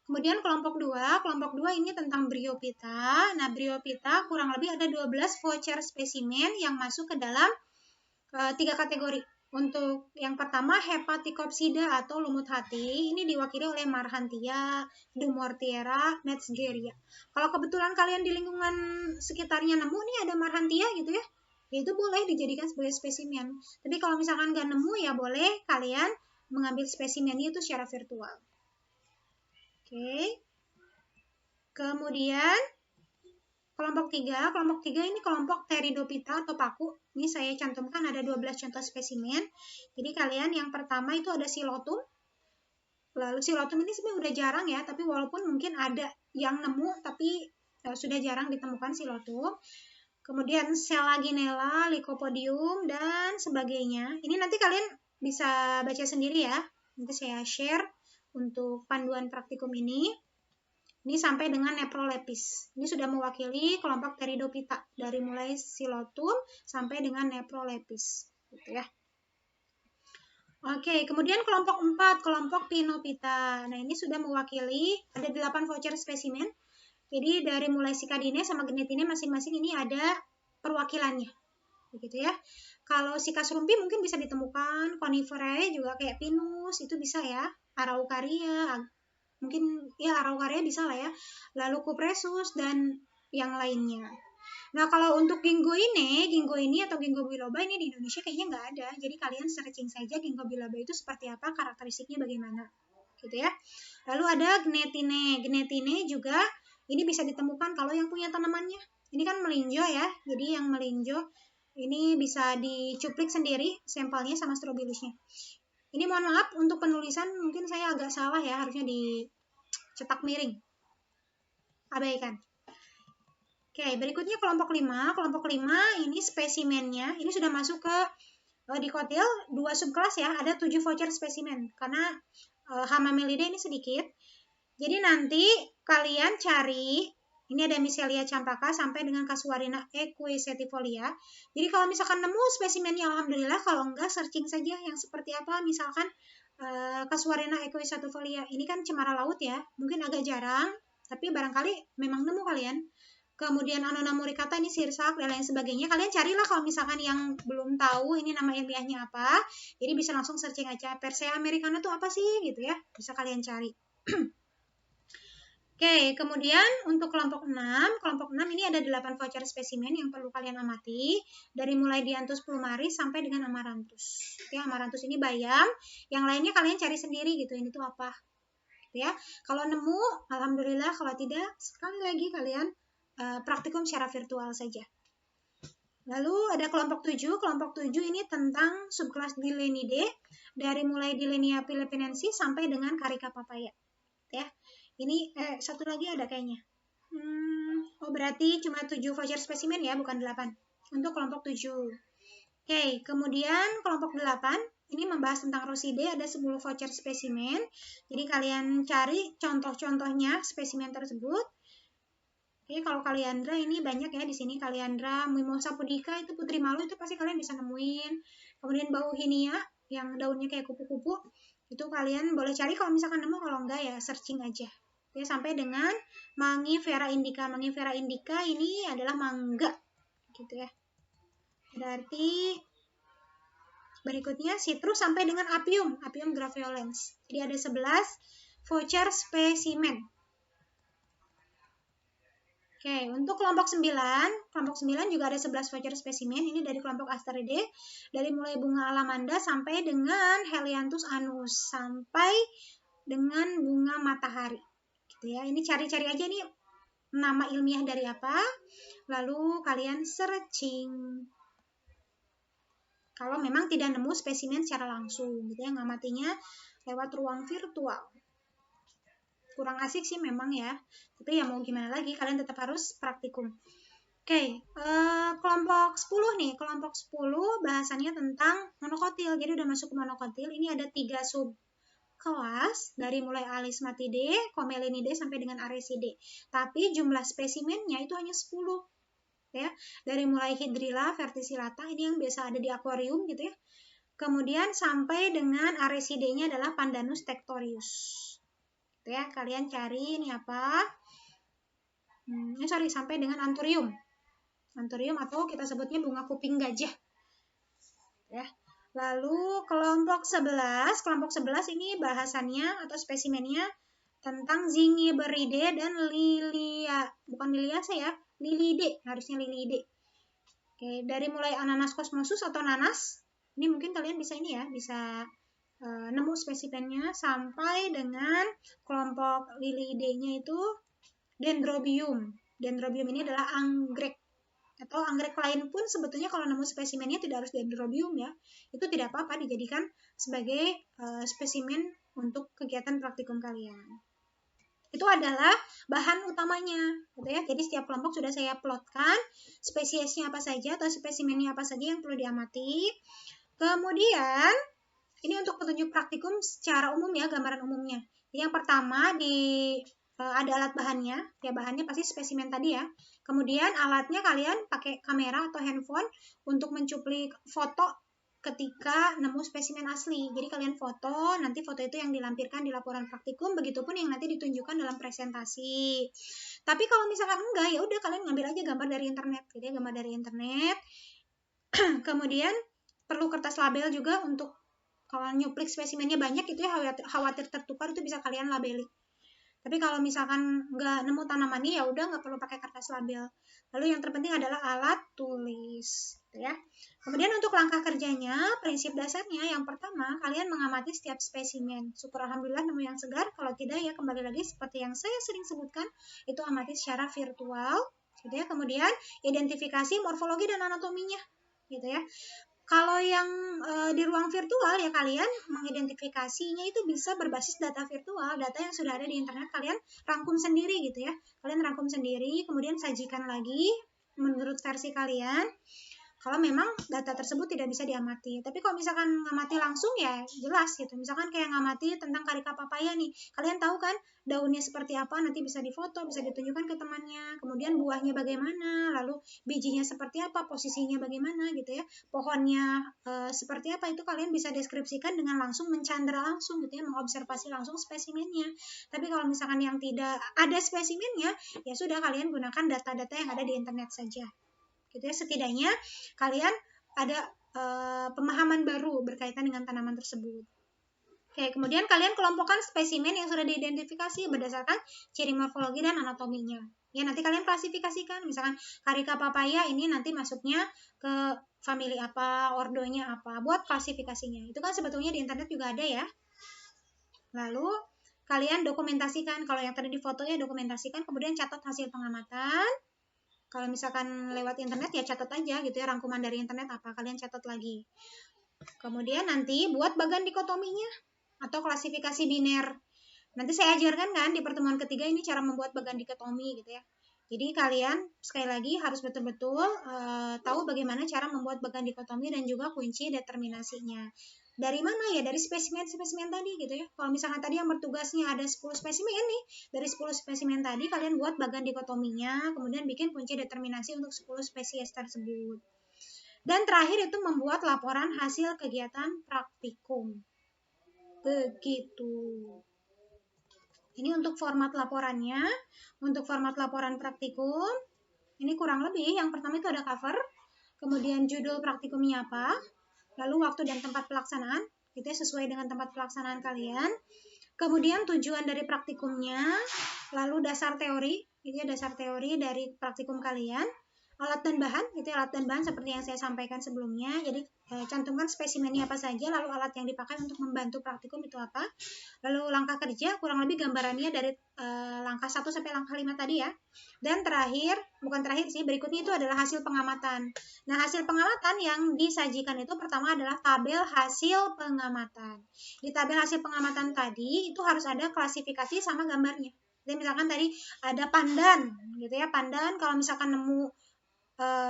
kemudian kelompok 2 ini tentang Bryophyta. Nah, Bryophyta kurang lebih ada 12 voucher spesimen yang masuk ke dalam 3 kategori. Untuk yang pertama Hepaticopsida atau lumut hati, ini diwakili oleh Marhantia, Dumortiera, Metzgeria. Kalau kebetulan kalian di lingkungan sekitarnya nemu nih ada Marhantia gitu ya, itu boleh dijadikan sebagai spesimen. Tapi kalau misalkan nggak nemu ya boleh kalian mengambil spesimennya itu secara virtual. Oke. Kemudian kelompok 3 ini kelompok Pteridophyta atau paku. Ini saya cantumkan ada 12 contoh spesimen. Jadi kalian yang pertama itu ada Silotum. Lalu Silotum ini sebenarnya udah jarang ya, tapi walaupun mungkin ada yang nemu tapi sudah jarang ditemukan Silotum. Kemudian Selaginella, Lycopodium, dan sebagainya. Ini nanti kalian bisa baca sendiri ya. Nanti saya share untuk panduan praktikum ini. Ini sampai dengan Nephrolepis. Ini sudah mewakili kelompok Pteridophyta. Dari mulai Silotum sampai dengan Nephrolepis. Gitu ya. Oke, kemudian kelompok 4, kelompok Pinophyta. Nah, ini sudah mewakili, ada 8 voucher spesimen. Jadi dari mulai Cicadinae sama Gnetinae masing-masing ini ada perwakilannya. Begitu ya. Kalau Cycas rumpi mungkin bisa ditemukan, Coniferae juga kayak Pinus, itu bisa ya. Araucaria, mungkin ya Araucaria bisa lah ya. Lalu Cupressus dan yang lainnya. Nah, kalau untuk Ginkgo ini atau Ginkgo biloba ini di Indonesia kayaknya nggak ada. Jadi kalian searching saja Ginkgo biloba itu seperti apa, karakteristiknya bagaimana. Gitu ya. Lalu ada Gnetinae. Gnetinae juga ini bisa ditemukan kalau yang punya tanamannya. Ini kan melinjo ya. Jadi yang melinjo ini bisa dicuplik sendiri sampelnya sama strobilusnya. Ini mohon maaf untuk penulisan mungkin saya agak salah ya, harusnya dicetak miring. Abaikan. Oke, berikutnya kelompok 5. Kelompok 5 ini spesimennya, ini sudah masuk ke dikotil 2 subkelas ya, ada 7 voucher spesimen karena Hamamelidae ini sedikit. Jadi nanti kalian cari, ini ada Michelia campaka sampai dengan Casuarina equisetifolia. Jadi kalau misalkan nemu spesimennya alhamdulillah, kalau enggak searching saja yang seperti apa, misalkan Casuarina equisetifolia. Ini kan cemara laut ya, mungkin agak jarang, tapi barangkali memang nemu kalian. Kemudian Annona muricata ini sirsak dan lain sebagainya. Kalian carilah kalau misalkan yang belum tahu ini nama ilmiahnya apa. Jadi bisa langsung searching aja. Persea americana itu apa sih gitu ya. Bisa kalian cari. Oke, kemudian untuk kelompok 6 ini ada 8 voucher spesimen yang perlu kalian amati. Dari mulai Dianthus plumaris sampai dengan Amaranthus. Oke, Amaranthus ini bayam. Yang lainnya kalian cari sendiri gitu. Ini tuh apa. Gitu ya. Kalau nemu, alhamdulillah. Kalau tidak, sekali lagi kalian praktikum secara virtual saja. Lalu ada kelompok 7. Kelompok 7 ini tentang subkelas Dilenidae, dari mulai Dilenia philippinensis sampai dengan Carica papaya. Ya. Ini satu lagi ada kayaknya. Berarti cuma 7 voucher spesimen ya, bukan 8. Untuk kelompok 7. Oke, kemudian kelompok 8 ini membahas tentang Rosidae, ada 10 voucher spesimen. Jadi kalian cari contoh-contohnya spesimen tersebut. Oke, kalau Kaliandra ini banyak ya di sini. Kaliandra, Mimosa pudica itu putri malu, itu pasti kalian bisa nemuin. Kemudian Bauhinia yang daunnya kayak kupu-kupu, itu kalian boleh cari kalau misalkan nemu, kalau enggak ya searching aja. Oke, sampai dengan Mangifera indica. Mangifera indica ini adalah mangga gitu ya. Berarti berikutnya citrus sampai dengan Apium graveolens. Jadi ada 11 voucher spesimen. Oke, untuk kelompok 9 juga ada 11 voucher spesimen. Ini dari kelompok Asteridae, dari mulai bunga alamanda sampai dengan Helianthus anus, sampai dengan bunga matahari. Gitu ya. Ini cari-cari aja nih nama ilmiah dari apa, lalu kalian searching. Kalau memang tidak nemu spesimen secara langsung, gitu ya, ngamatinya lewat ruang virtual. Kurang asik sih memang ya, tapi ya mau gimana lagi, kalian tetap harus praktikum. Oke, kelompok 10 nih, kelompok 10 bahasannya tentang monokotil. Jadi udah masuk ke monokotil, ini ada 3 subkelas, dari mulai Alismatidae, Comelinidae sampai dengan Arecidae. Tapi jumlah spesimennya itu hanya 10. Ya, dari mulai Hydrilla verticillata, ini yang biasa ada di akuarium gitu ya. Kemudian sampai dengan Arecidae-nya adalah Pandanus tectorius. Ya, kalian cari ini apa? Sampai dengan Anthurium. Anthurium atau kita sebutnya bunga kuping gajah. Ya. Lalu kelompok 11 ini bahasannya atau spesimennya tentang Zingiberidae dan Liliaceae, harusnya Liliaceae. Oke, dari mulai Ananas cosmosus atau nanas, ini mungkin kalian bisa nemu spesimennya, sampai dengan kelompok Liliaceae-nya itu Dendrobium. Dendrobium ini adalah anggrek, atau anggrek lain pun sebetulnya kalau nemu spesimennya tidak harus Dendrobium ya, itu tidak apa-apa dijadikan sebagai spesimen untuk kegiatan praktikum kalian. Itu adalah bahan utamanya, gitu ya. Jadi setiap kelompok sudah saya plotkan spesiesnya apa saja atau spesimennya apa saja yang perlu diamati. Kemudian ini untuk petunjuk praktikum secara umum ya, gambaran umumnya. Yang pertama ada alat bahannya, ya bahannya pasti spesimen tadi ya. Kemudian alatnya kalian pakai kamera atau handphone untuk mencuplik foto ketika nemu spesimen asli. Jadi kalian foto, nanti foto itu yang dilampirkan di laporan praktikum, begitupun yang nanti ditunjukkan dalam presentasi. Tapi kalau misalkan enggak, ya udah kalian ngambil aja gambar dari internet, gitu ya, gambar dari internet. Kemudian perlu kertas label juga untuk kalau nyuplik spesimennya banyak itu ya, khawatir tertukar, itu bisa kalian labeli. Tapi kalau misalkan nggak nemu tanamannya, ya udah nggak perlu pakai kertas label. Lalu yang terpenting adalah alat tulis, gitu ya. Kemudian untuk langkah kerjanya, prinsip dasarnya yang pertama, kalian mengamati setiap spesimen. Syukur alhamdulillah nemu yang segar. Kalau tidak ya kembali lagi seperti yang saya sering sebutkan, itu amati secara virtual, gitu ya. Kemudian identifikasi morfologi dan anatominya, gitu ya. Kalau yang di ruang virtual ya kalian mengidentifikasinya itu bisa berbasis data virtual, data yang sudah ada di internet, kalian rangkum sendiri gitu ya. Kalian rangkum sendiri, kemudian sajikan lagi menurut versi kalian. Kalau memang data tersebut tidak bisa diamati. Tapi kalau misalkan ngamati langsung ya jelas gitu. Misalkan kayak ngamati tentang Carica papaya nih. Kalian tahu kan daunnya seperti apa, nanti bisa difoto, bisa ditunjukkan ke temannya. Kemudian buahnya bagaimana, lalu bijinya seperti apa, posisinya bagaimana gitu ya. Pohonnya seperti apa, itu kalian bisa deskripsikan dengan langsung mencandra langsung gitu ya, mengobservasi langsung spesimennya. Tapi kalau misalkan yang tidak ada spesimennya, ya sudah kalian gunakan data-data yang ada di internet saja. Gitu ya, setidaknya kalian ada pemahaman baru berkaitan dengan tanaman tersebut. Oke, kemudian kalian kelompokkan spesimen yang sudah diidentifikasi berdasarkan ciri morfologi dan anatominya. Ya, nanti kalian klasifikasikan, misalkan Carica papaya ini nanti masuknya ke famili apa, ordonya apa, buat klasifikasinya. Itu kan sebetulnya di internet juga ada ya. Lalu kalian dokumentasikan, kalau yang tadi di fotonya dokumentasikan, kemudian catat hasil pengamatan. Kalau misalkan lewat internet ya catat aja gitu ya, rangkuman dari internet apa, kalian catat lagi. Kemudian nanti buat bagan dikotominya atau klasifikasi biner. Nanti saya ajarkan kan di pertemuan ketiga ini cara membuat bagan dikotomi gitu ya. Jadi kalian sekali lagi harus betul-betul tahu bagaimana cara membuat bagan dikotomi dan juga kunci determinasinya. Dari mana ya? Dari spesimen-spesimen tadi gitu ya. Kalau misalkan tadi yang bertugasnya ada 10 spesimen nih, dari 10 spesimen tadi kalian buat bagan dikotominya, kemudian bikin kunci determinasi untuk 10 spesies tersebut. Dan terakhir itu membuat laporan hasil kegiatan praktikum. Begitu. Ini untuk format laporannya. Untuk format laporan praktikum, ini kurang lebih yang pertama itu ada cover, kemudian judul praktikumnya apa, lalu waktu dan tempat pelaksanaan, itu sesuai dengan tempat pelaksanaan kalian. Kemudian tujuan dari praktikumnya, lalu dasar teori, itu dasar teori dari praktikum kalian. Alat dan bahan, itu alat dan bahan seperti yang saya sampaikan sebelumnya. Jadi cantumkan spesimennya apa saja, lalu alat yang dipakai untuk membantu praktikum itu apa. Lalu langkah kerja, kurang lebih gambarannya dari langkah 1 sampai langkah 5 tadi ya. Dan terakhir, bukan terakhir sih, berikutnya itu adalah hasil pengamatan. Nah, hasil pengamatan yang disajikan itu pertama adalah tabel hasil pengamatan. Di tabel hasil pengamatan tadi, itu harus ada klasifikasi sama gambarnya. Jadi misalkan tadi ada pandan, gitu ya. Pandan kalau misalkan nemu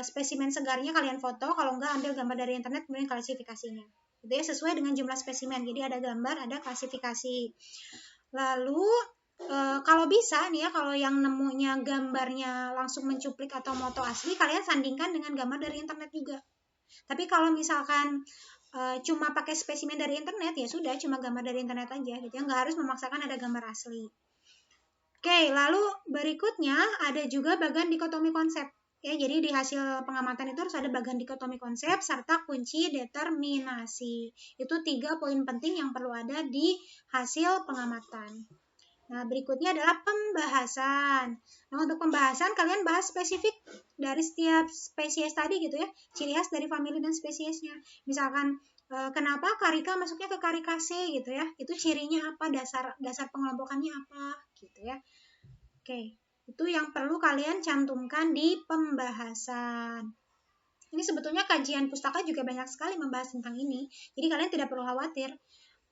spesimen segarnya kalian foto, kalau enggak ambil gambar dari internet kemudian klasifikasinya. Gitu ya, sesuai dengan jumlah spesimen. Jadi ada gambar, ada klasifikasi. Lalu kalau bisa nih ya, kalau yang nemunya gambarnya langsung mencuplik atau moto asli, kalian sandingkan dengan gambar dari internet juga. Tapi kalau misalkan cuma pakai spesimen dari internet, ya sudah, cuma gambar dari internet aja gitu ya, nggak harus memaksakan ada gambar asli. Oke, lalu berikutnya ada juga bagan dikotomi konsep. Ya, jadi di hasil pengamatan itu harus ada bagan dikotomi konsep serta kunci determinasi. Itu 3 poin penting yang perlu ada di hasil pengamatan. Nah, berikutnya adalah pembahasan. Nah, untuk pembahasan kalian bahas spesifik dari setiap spesies tadi gitu ya, ciri khas dari famili dan spesiesnya. Misalkan kenapa karika masuknya ke karikase gitu ya, itu cirinya apa, dasar pengelompokannya apa gitu ya. Oke. Itu yang perlu kalian cantumkan di pembahasan. Ini sebetulnya kajian pustaka juga banyak sekali membahas tentang ini. Jadi kalian tidak perlu khawatir.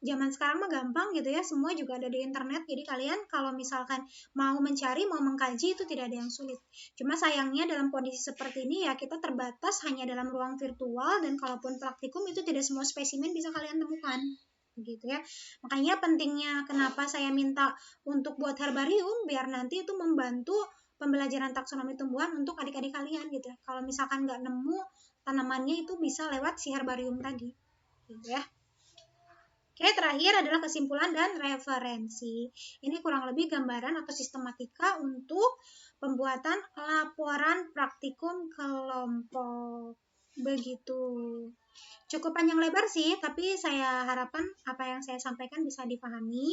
Zaman sekarang mah gampang gitu ya, semua juga ada di internet. Jadi kalian kalau misalkan mau mencari, mau mengkaji itu tidak ada yang sulit. Cuma sayangnya dalam kondisi seperti ini ya kita terbatas hanya dalam ruang virtual, dan kalaupun praktikum itu tidak semua spesimen bisa kalian temukan. Gitu ya. Makanya pentingnya kenapa saya minta untuk buat herbarium, biar nanti itu membantu pembelajaran taksonomi tumbuhan untuk adik-adik kalian gitu ya. Kalau misalkan nggak nemu tanamannya itu bisa lewat si herbarium tadi gitu ya. Oke, terakhir adalah kesimpulan dan referensi. Ini kurang lebih gambaran atau sistematika untuk pembuatan laporan praktikum kelompok. Begitu. Cukup panjang lebar sih, tapi saya harapkan apa yang saya sampaikan bisa dipahami.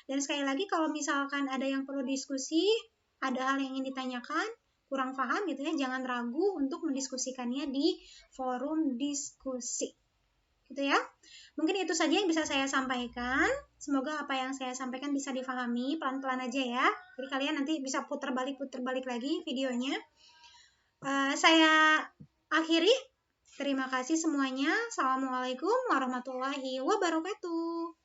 Dan sekali lagi kalau misalkan ada yang perlu diskusi, ada hal yang ingin ditanyakan, kurang paham gitu ya, jangan ragu untuk mendiskusikannya di forum diskusi. Gitu ya. Mungkin itu saja yang bisa saya sampaikan. Semoga apa yang saya sampaikan bisa dipahami, pelan-pelan aja ya. Jadi kalian nanti bisa putar balik lagi videonya. Saya akhiri. Terima kasih semuanya. Assalamualaikum warahmatullahi wabarakatuh.